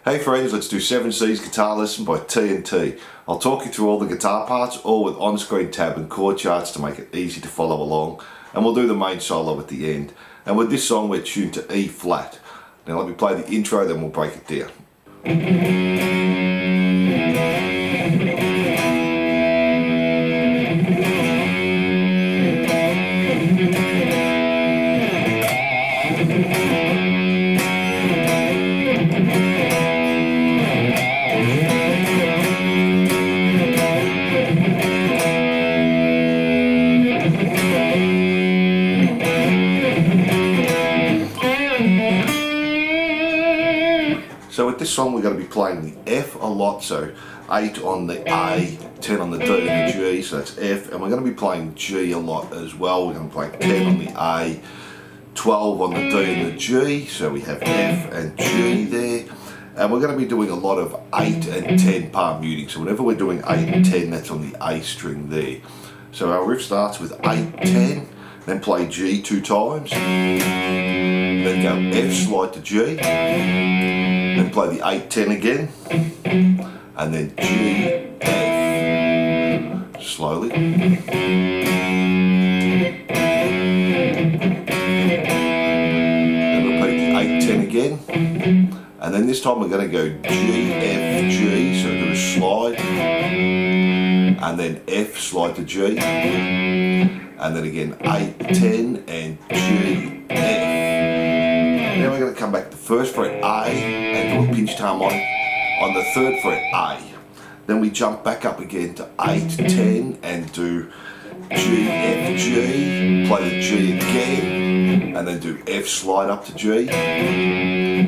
Hey friends, let's do 7C's Guitar Lesson by T&T. I'll talk you through all the guitar parts, all with on-screen tab and chord charts to make it easy to follow along, and we'll do the main solo at the end. And with this song we're tuned to E flat. Now let me play the intro, then we'll break it down. So with this song we're going to be playing the F a lot, so 8 on the A, 10 on the D and the G, so that's F, and we're going to be playing G a lot as well. We're going to play 10 on the A, 12 on the D and the G, so we have F and G there, and we're going to be doing a lot of 8 and 10 palm muting, so whenever we're doing 8 and 10 that's on the A string there. So our riff starts with 8, 10, then play G 2 times, then go F slide to G, then play the 8, 10 again, and then G, F, slowly. Then repeat the 8, 10 again, and then this time we're going to go G, F, G, so do a slide, and then F, slide to G, and then again 8, 10, and G, F. Now we're going to come back to the first fret A and do a pinched harmonic on the third fret A. Then we jump back up again to 8, 10 and do G, F, G, play the G again, and then do F slide up to G,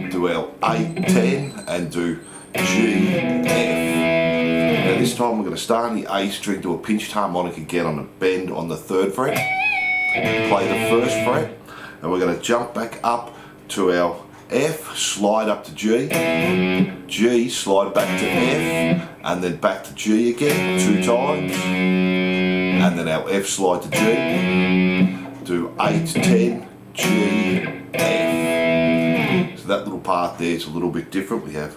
do our 8, 10 and do G, F. Now this time we're going to start on the A string, do a pinched harmonic again on a bend on the third fret, play the first fret, and we're going to jump back up to our F, slide up to G, G, slide back to F, and then back to G again 2 times, and then our F slide to G, do 8, 10, G, F. So that little part there is a little bit different. We have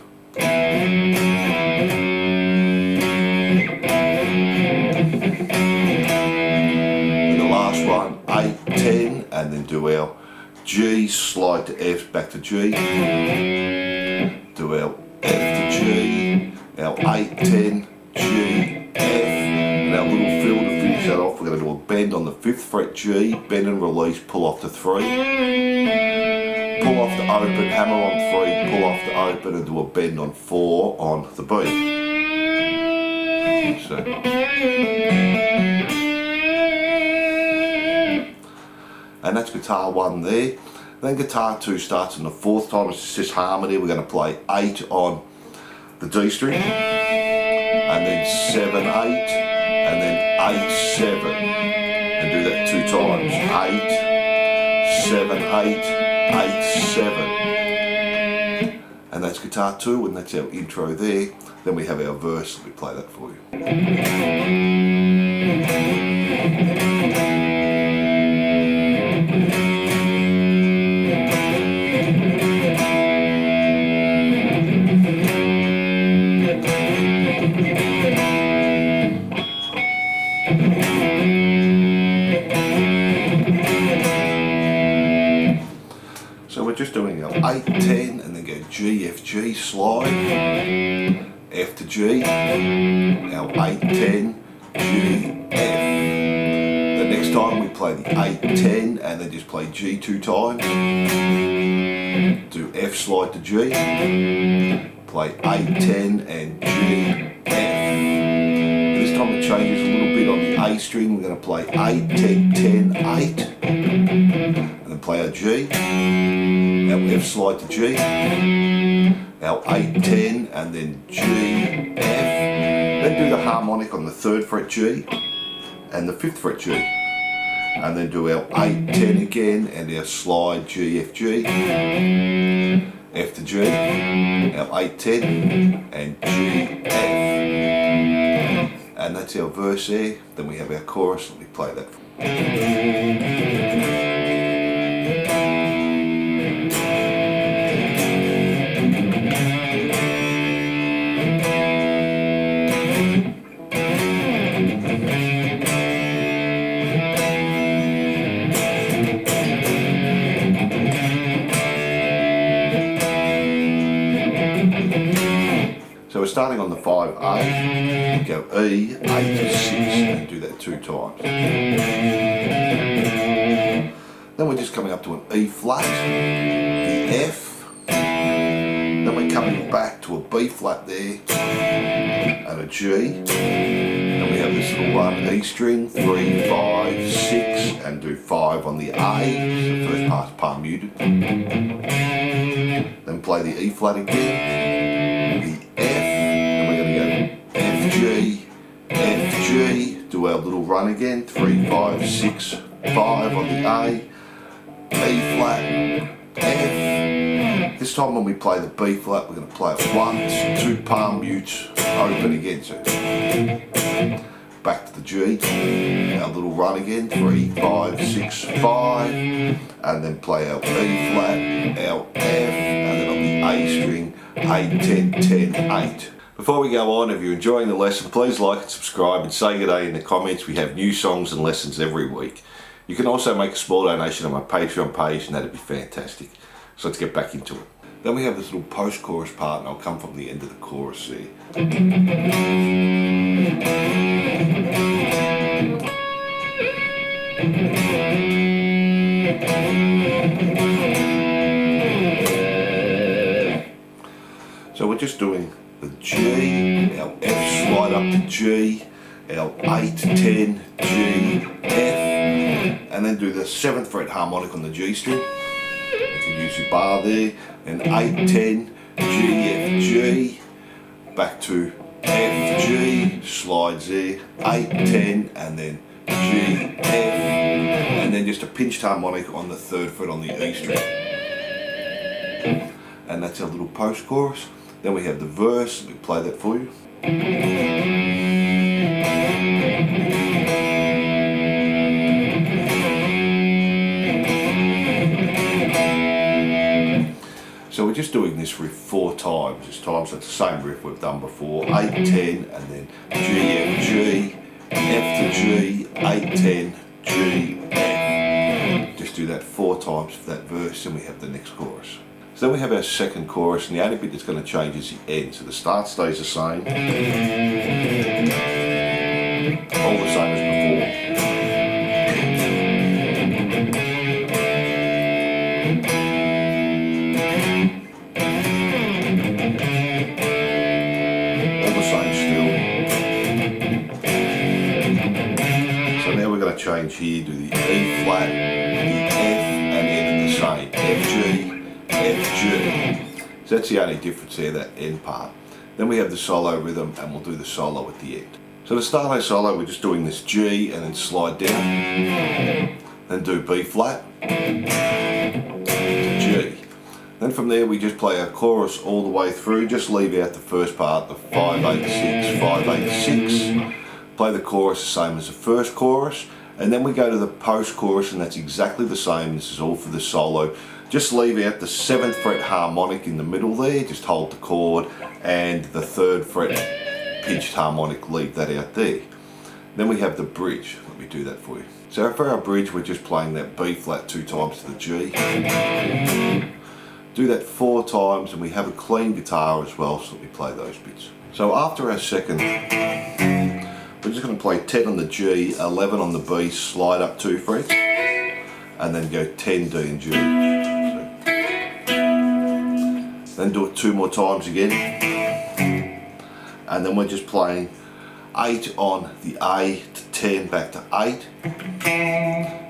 and the last one, 8, 10, and then do our G, slide to F, back to G, do our F to G, our 8, 10, G, F, and our little fill to finish that off. We're going to do a bend on the 5th fret G, bend and release, pull off to 3, pull off to open, hammer on 3, pull off to open, and do a bend on 4 on the B. So. And that's guitar 1 there. Then guitar 2 starts on the 4th time, it's just harmony. We're going to play 8 on the D string, and then 7, 8, and then 8, 7, and do that 2 times. 8, 7, 8, 8, 7. And that's guitar 2, and that's our intro there. Then we have our verse. Let me play that for you. So we're just doing our 8, 10 and then go G, F, G, slide, F to G, our 8, 10, G, F. The next time we play the 8, 10 and then just play G 2 times, do F slide to G, play 8, 10 and G, F. This time it changes a little bit on the A string. We're going to play 8, 10, 10, 8, and then play our G, our F slide to G, our 8, 10 and then G, F, then do the harmonic on the 3rd fret G and the 5th fret G, and then do our 8, 10 again and our slide G, F, G, F to G, our 8, 10 and G, F. And that's our verse there. Then we have our chorus. Let me play that. starting on the 5A, go E, 8, 6 and do that 2 times. Then we're just coming up to an E flat, the F, then we're coming back to a B flat there and a G. Then we have this little run E string, 3, 5, 6 and do 5 on the A, so the first part's palm muted. Then play the E flat again, the F, and we're going to go F, G, F, G, do our little run again, 3, 5, 6, 5 on the A, E flat, F. This time when we play the B flat, we're going to play it once, 2 palm mutes, open again, so back to the G, our little run again, 3, 5, 6, 5, and then play our E flat, our F, and then on the A string, 8, 10, 10, 8. Before we go on, if you're enjoying the lesson, please like and subscribe and say good day in the comments. We have new songs and lessons every week. You can also make a small donation on my Patreon page and that'd be fantastic. So let's get back into it. Then we have this little post-chorus part and I'll come from the end of the chorus there. So we're just doing the G, our F slide up to G, our 8, 10, G, F, and then do the 7th fret harmonic on the G string. You can use your bar there, and 8, 10, G, F, G, back to F, G, slides there, 8, 10, and then G, F, and then just a pinched harmonic on the 3rd fret on the E string. And that's our little post-chorus. Then we have the verse, we play that for you. So we're just doing this riff 4 times this time, so it's the same riff we've done before. 8, 10, and then G, F, G, F to G, 8, 10, G, F. Just do that 4 times for that verse, and we have the next chorus. So then we have our second chorus, and the only bit that's going to change is the end. So the start stays the same. All the same as before. All the same still. So now we're going to change here, do the E flat, the F, and end the same. F, G, F, G. So that's the only difference there, that end part. Then we have the solo rhythm and we'll do the solo at the end. So to start our solo we're just doing this G and then slide down. Then do B flat to G. Then from there we just play our chorus all the way through, just leave out the first part, the 5, 8, 6, 5, 8, 6. Play the chorus the same as the first chorus. And then we go to the post-chorus and that's exactly the same. This is all for the solo. Just leave out the 7th fret harmonic in the middle there, just hold the chord, and the 3rd fret pitched harmonic, leave that out there. Then we have the bridge. Let me do that for you. So for our bridge we're just playing that B flat 2 times to the G. Do that 4 times and we have a clean guitar as well, so let me play those bits. So after our second, we're just going to play 10 on the G, 11 on the B, slide up 2 frets, and then go 10, D and G. Then do it 2 more times again, and then we're just playing 8 on the A to 10 back to 8.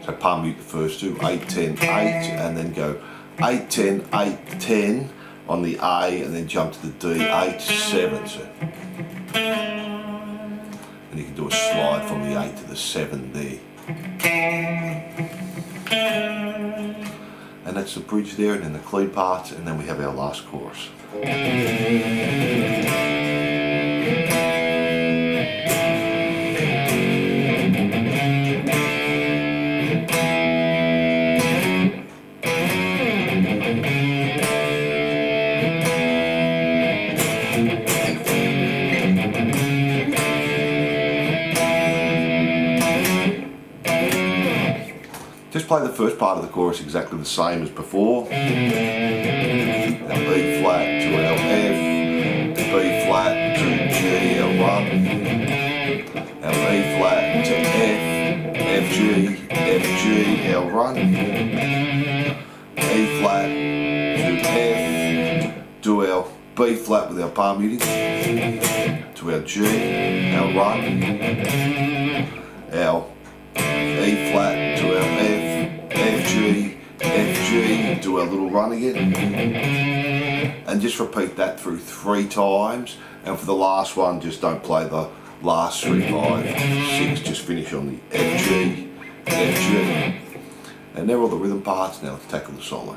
So palm mute the first 2, 8, 10, 8, and then go 8, 10, 8, 10 on the A, and then jump to the D, 8, 7. So. And you can do a slide from the 8 to the 7 there. And that's the bridge there, and then the clean parts, and then we have our last chorus. Just play the first part of the chorus exactly the same as before. Our B flat to our F, B flat to F, F G, F G, our run, E flat to F, do our B flat with our palm muting, to our G, our run, our E flat to our F, F G, F G, do our little run again, and just repeat that through 3 times. And for the last one, just don't play the last 3, 5, 6, just finish on the F G, F G. And they're all the rhythm parts. Now let's tackle the solo.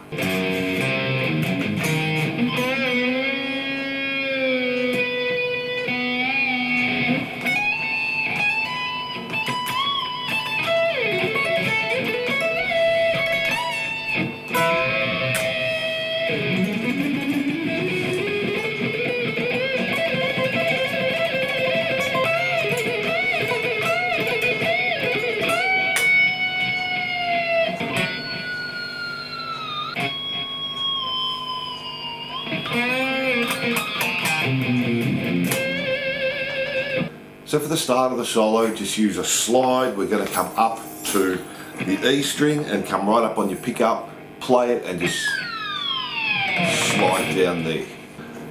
So for the start of the solo, just use a slide. We're going to come up to the E string and come right up on your pickup, play it and just slide down there.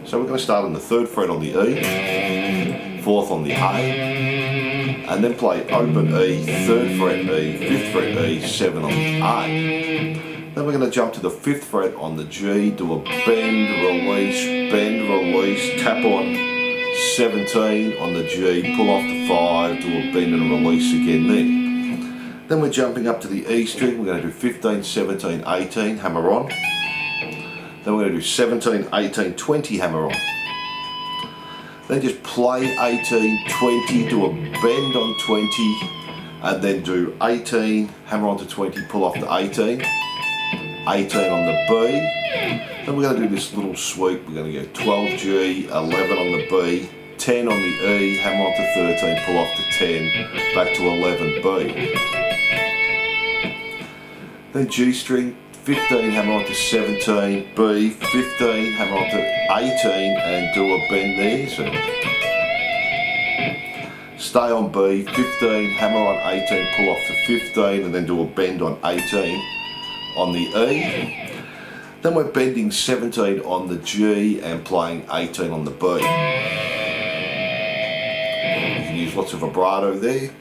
So we're going to start on the 3rd fret on the E, 4th on the A, and then play open E, 3rd fret E, 5th fret E, 7 on the A. Then we're going to jump to the 5th fret on the G, do a bend, release, tap on 17 on the G, pull off the 5, do a bend and release again there. Then we're jumping up to the E string, we're going to do 15, 17, 18, hammer on. Then we're going to do 17, 18, 20, hammer on. Then just play 18, 20, do a bend on 20, and then do 18, hammer on to 20, pull off the 18, 18 on the B. Then we're going to do this little sweep. We're going to go 12 G, 11 on the B, 10 on the E, hammer on to 13, pull off to 10, back to 11 B. Then G string, 15, hammer on to 17, B, 15, hammer on to 18, and do a bend there. So stay on B, 15, hammer on 18, pull off to 15, and then do a bend on 18 on the E. Then we're bending 17 on the G and playing 18 on the B. You can use lots of vibrato there.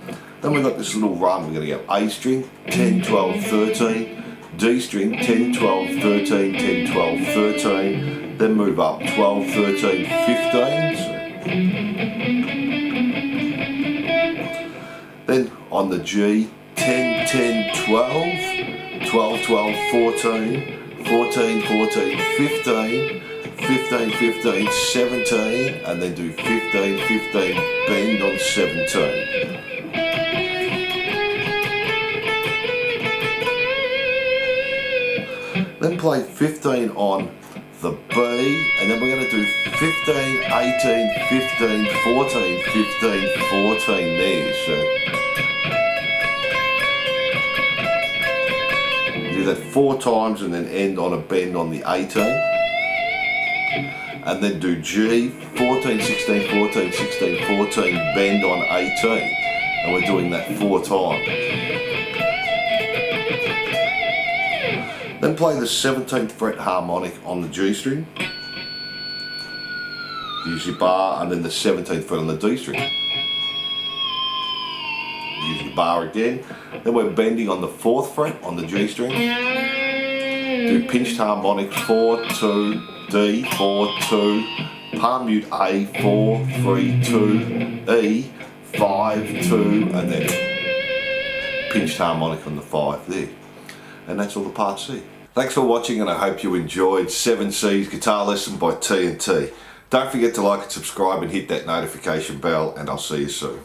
Then we've got this little run. We're going to go A string, 10, 12, 13, D string, 10, 12, 13, 10, 12, 13, then move up 12, 13, 15. Then on the G, 10, 10, 12, 12, 12, 14, 14, 14, 15, 15, 15, 17, and then do 15, 15, bend on 17. Then play 15 on the B, and then we're going to do 15, 18, 15, 14, 15, 14 there. So do that 4 times and then end on a bend on the 18. And then do G, 14, 16, 14, 16, 14, bend on 18. And we're doing that 4 times. Then play the 17th fret harmonic on the G string. Use your bar, and then the 17th fret on the D string. Use your bar again. Then we're bending on the 4th fret on the G string. Do pinched harmonic 4, 2, D, 4, 2, palm mute A, 4, 3, 2, E, 5, 2, and then pinched harmonic on the 5 there. And that's all the part C. Thanks for watching, and I hope you enjoyed 7 C's Guitar Lesson by T&T. Don't forget to like and subscribe and hit that notification bell, and I'll see you soon.